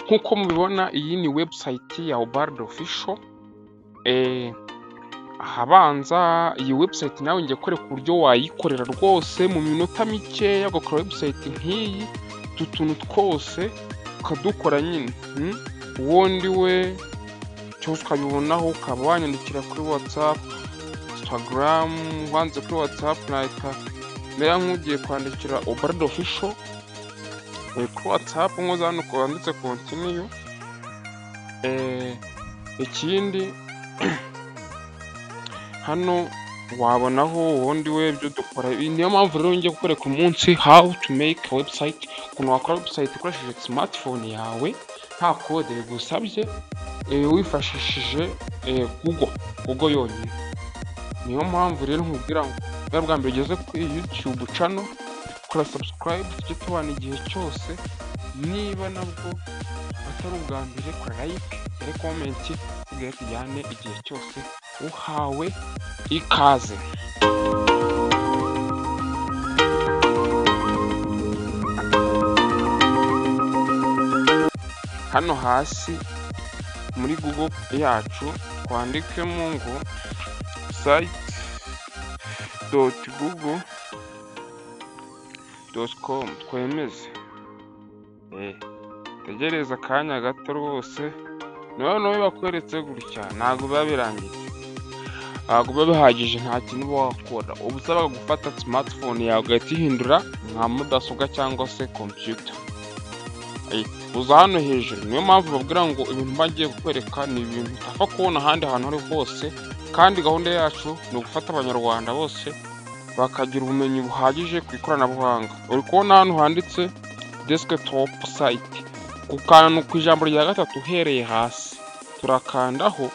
nkuko mubibona iyi ni website ya Ubald Official. Ahabanza iyi website nawe ngiye kwereka uburyo wayikorera rwose mu minota mike ugakora website nk'iyi, utuntu twose ukadukora nyine. Ubundi we cyose ukabibonaho, ukaba wanyandikira kuri WhatsApp, Instagram, wanze kuri WhatsApp nahita mera nk'ugiye kwandikira Ubald Official kuri WhatsApp nkoza hano kwanditse continue. Ikindi hano wabonaho ubundi we ibyo dukora. Niyo mpamvu rero ngiye kukwereka umunsi how to make a website, ukuntu wakora website ukoresheje smartphone yawe nta code bigusabye, wifashishije Google yonyine. Niyo mpamvu rero nkubwira ngo bwa mbere ugeze kuri YouTube channel kora subscribe, tujye tubana igihe cyose. Niba nabwo atari ubwa mbere kora like, kora comment, tugere tujyane igihe cyose. Uhawe ikaze. Hano hasi muri Google yacu twandikemo ngo site.google.com twemeze. Tegereza akanya gato rwose. Niba bakweretse gutya ntabwo biba birangiye, ntabwo biba bihagije, nta kintu uba wakora. Uba usaba gufata smartphone yawe ugahita ihindura nka mudasobwa cyangwa se computer. Uza hano hejuru. Niyo mpamvu babwira ngo ibintu bagiye kukwereka ni ibintu utapfa kubona ahandi hantu ari hose, kandi gahunda yacu ni ugufata abanyarwanda bose bakagira ubumenyi buhagije ku ikoranabuhanga. Uri kubona hano handitse desktop site, ukanda ku ijambo rya gatatu uhereye hasi, turakandaho.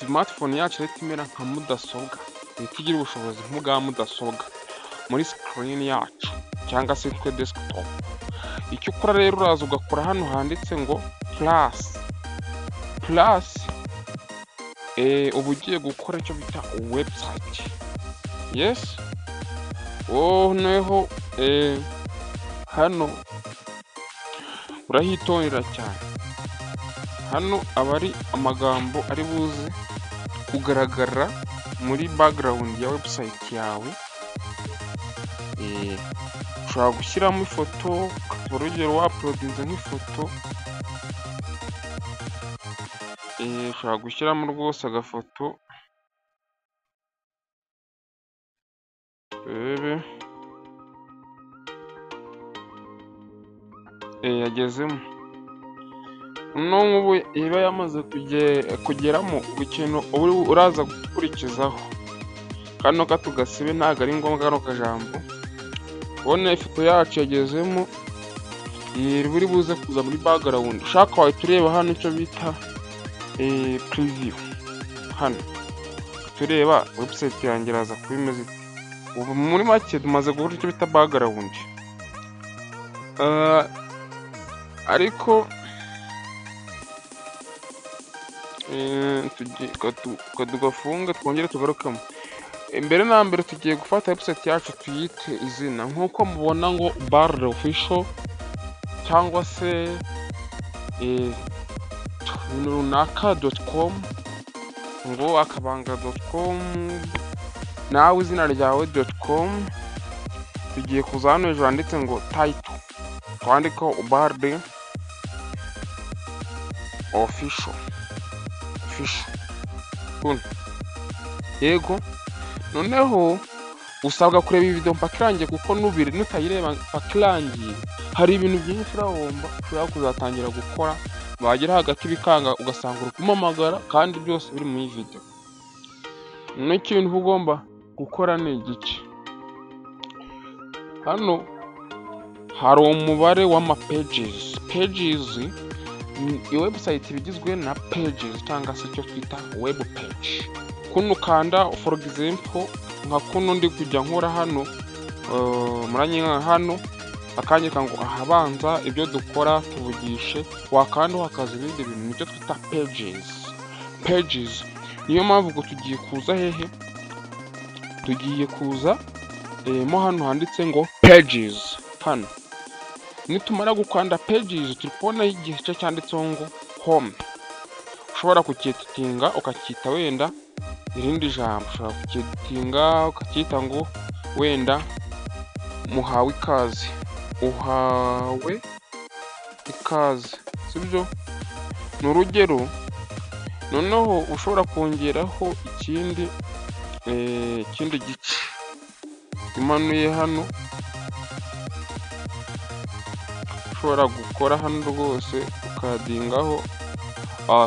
Smartphone yacu rero imera nka mudasobwa, igira ubushobozi nk'ubwa mudasobwa muri screen yacu cyangwa se twe desktop. Icyo ukora rero uraza ugakora hano handitse ngo plus. Uba ugiye gukora icyo bita website. Yes. Noneho hano urahitondera cyane. Hano aba ari amagambo ari buze kugaragara muri background ya website yawe. Ushobora gushyiramo ifoto, urugero waploadinze nk'ifoto. Ushobora gushyiramo rwose agafoto. Yagezemo. N'ubu iba yamaze kugeramo ikintu uraza gukurikizaho. Kano katugasibe ntabwo ari ngombwa kano kajambo. Ubona ifoto yacu yagezemo, buri buze kuza muri background. Ushaka wahita ureba hano icyo bita preview. Hano tureba website yanjye iraza kuba imeze. Ubu muri make tumaze gukora icyo bita background. Ariko tugafunga twongere tugarukamo. Mbere na mbere tugiye gufata website yacu tuyite izina nkuko mubona ngo Ubald Official cyangwa se runaka.com, ngo akabanga.com, nawe izina ryawe .com. Tugiye kuza hano hejuru handitse ngo title, twandika Ubald Official. Yego. Noneho usabwa kureba iyi video mpaka irangiye, kuko nutayireba mpaka irangiye hari ibintu byinshi urahomba. Ushobora kuzatangira gukora wagera hagati bikanga ugasanga uri kumamagara kandi byose biri muri video. N'ikintu ugomba gukora ni igice. Hano hari umubare w'ama pages. Iyi website ibigizwe na pages cyangwa se icyo twita web page. Kuno kanda for example nka kuno ndi kujya nkora hano, muranyinka hano akanyika ngo ahabanza ibyo dukora tuvugishe, wakanda hakaza ibindi bintu nicyo twita pages. Niyo mpamvu ngo tugiye kuza hehe, tugiye kuza mo hano handitse ngo pages. Hano nitumara gukanda pages turi kubonaho igice cyanditseho ngo home. Ushobora kucyetitinga ukacyita wenda irindi jambo, ushobora kucyetitinga ukacyita ngo wenda muhawe ikaze, uhawe ikaze, sibyo? Ni urugero. Noneho ushobora kongeraho ikindi gice imanuye hano, ushobora gukora hano rwose ukadingaho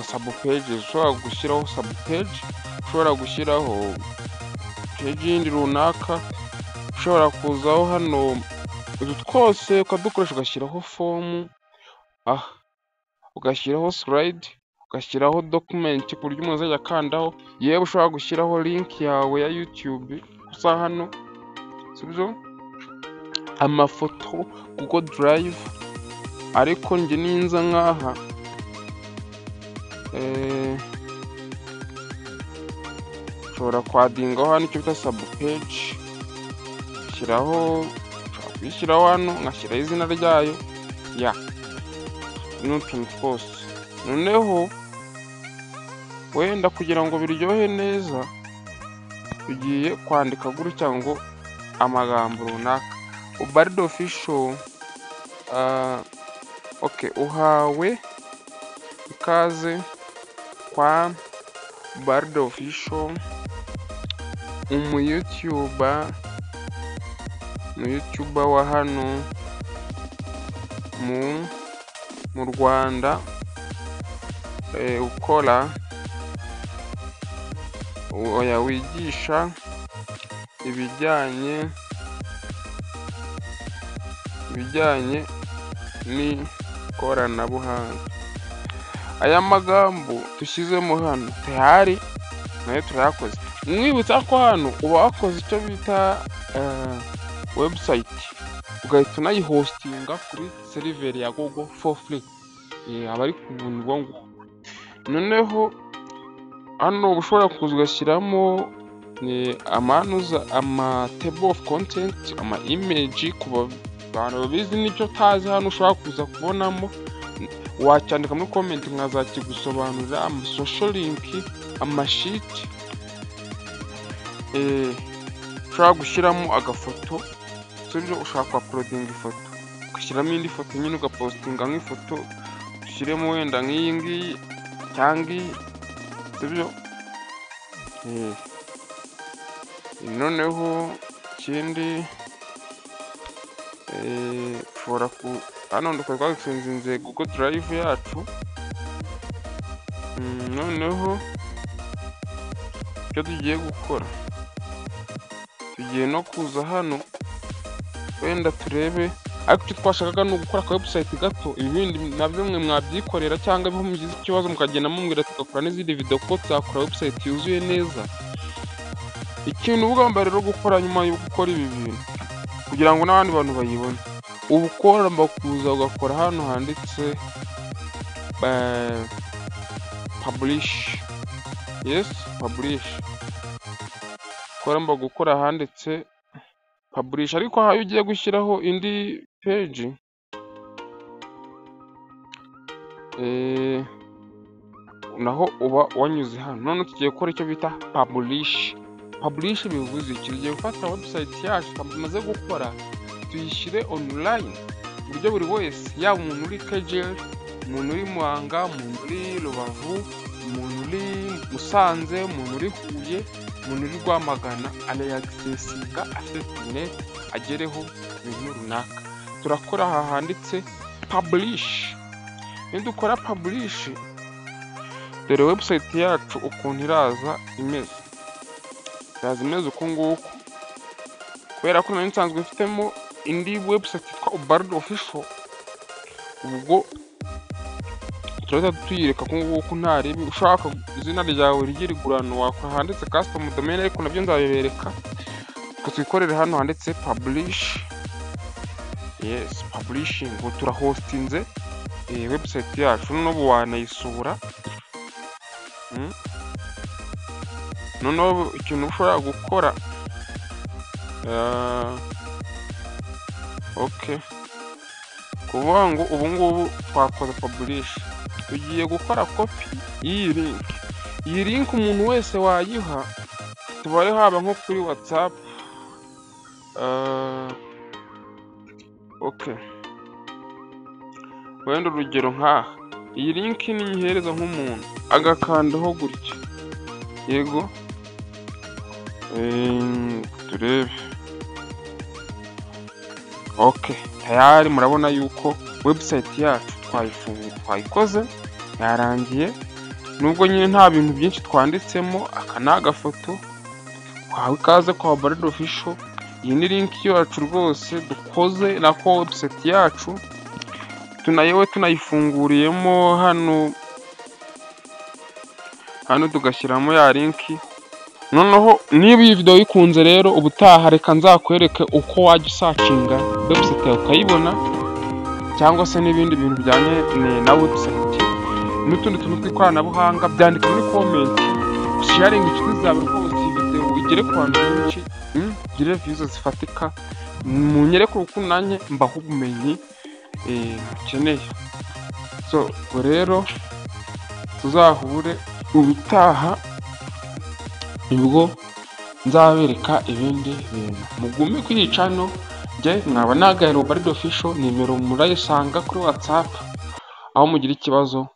sub pages. Ushobora gushyiraho sub page, ushobora gushyiraho page yindi runaka, ushobora kuzaho hano utu twose ukadukoresha, ugashyiraho form, ugashyiraho slide, ugashyiraho document ku buryo umuntu azajya akandaho. Yewe ushobora gushyiraho link yawe ya YouTube gusa hano, sibyo? Amafoto Google Drive, ariko njye ninza nkaha ushobora kwadingaho hano icyo bita sub page, ushobora kuyishyiraho hano, ngashyiraho izina ryayo n'utuntu twose. Noneho wenda kugira ngo biryohe neza, tugiye kwandika gutya ngo amagambo runaka, Ubald Official, uhawe ikaze kwa Ubald Official, umuyutuber wa hano mu Rwanda, ukora wigisha ibijyanye n'ikoranabuhanga. Aya magambo dushyizemo hano tayari nayo turayakoze. Mwibutsa ko hano uba wakoze icyo bita website, ugahita unayihostinga kuri server ya Google for free. Abari ku buntu bwo. Noneho hano ushobora kuza ugashyiramo ama table of content, ama image ku bantu babizi n'icyo tazi. Hano ushobora kuza kubonamo, wacyandika muri comment nkazakigusobanurira, ama social link, ama sheet, ushobora gushyiramo agafoto, sibyo? Ushaka uploading ifoto, ugashyiramo indi foto nyine ugapostinga nk'ifoto, ushyiremo wenda nk'iyi ngiyi cyangwa sibyo? Noneho ikindi ushobora hano twagifunze Google Drive yacu. Noneho icyo tugiye gukora, tugiye no kuza hano wenda turebe, ariko icyo twashakaga ni ugukora ka website gato. Ibindi nabyo mwe mwabyikorera, cyangwa biho mugize ikibazo mukagenda mumwira tugakora n'izindi video ko tuzakora website yuzuye neza. Ikintu ugomba rero gukora nyuma yo gukora ibi bintu, kugira ngo n'abandi bantu bayibone, ubukora mbakuza ugakora hano handitse publish. Publish. Ukora gukora handitse publish, ariko aho ugiye gushyiraho indi page naho uba wanyuze hano. None tugiye gukora icyo bita publish. Publish bivuze iki? Tugiye gufata website yacu tumaze gukora, tuyishyire online, buryo buri wese, yaba umuntu uri Kagera, umuntu uri Muhanga, umuntu uri Rubavu, umuntu uri Musanze, umuntu uri Huye, umuntu uri Rwamagana, arayagisesinga afite agereho ibintu runaka. Turakora aha handitse publish. Nidukora publish, dore website yacu ukuntu iraza imeze. Imeze uko nguko, kubera ko nari nsanzwe mfitemo indi website yitwa Ubald Official. Ubwo turahita tuyireka ko nguko nta ribi. Ushaka izina ryawe rigiye rigurana, wakora handitse custom domain, ariko nabyo nzabibereka. Twikorere hano handitse publish. Publishing. Ngo turahostinze website yacu, n'ubu wanayisura. Noneho ikintu ushobora gukora, kuvuga ngo ubu ngubu twakoze publish, tugiye gukora copy y'iyi link. Iyi link umuntu wese wayiha, tubare haba nko kuri WhatsApp. Okay, wenda urugero nkaha, iyi link niyihereza nk'umuntu agakandaho gutya, yego turebe. Okay, tayari murabona yuko website yacu twayikoze yarangiye, nubwo nyine nta bintu byinshi twanditsemo. Aka ni agafoto kwawe, ikaze kwa Barido Official. Iyi ni link yacu rwose dukoze nako website yacu, tunayewe tunayifunguriyemo hano tugashyiramo ya link. Noneho niba iyi video yikunze rero, ubutaha reka nzakwereke uko wajya usacinga website ukayibona, cyangwa se n'ibindi bintu bijyanye na website n'utundi tuntu tw'ikoranabuhanga. Byandika muri comment, sharing inshuti zawe rwose, video igere ku bantu benshi, gire views zifatika, munyereke urukundo nanjye mbaho ubumenyi mukeneye. So rero tuzahure ubutaha, nibwo nzabereka ibindi bintu. Mugume kuri iyi channel, njye mwaba nagahera Barido Official. Nimero murayisanga kuri WhatsApp, aho mugira ikibazo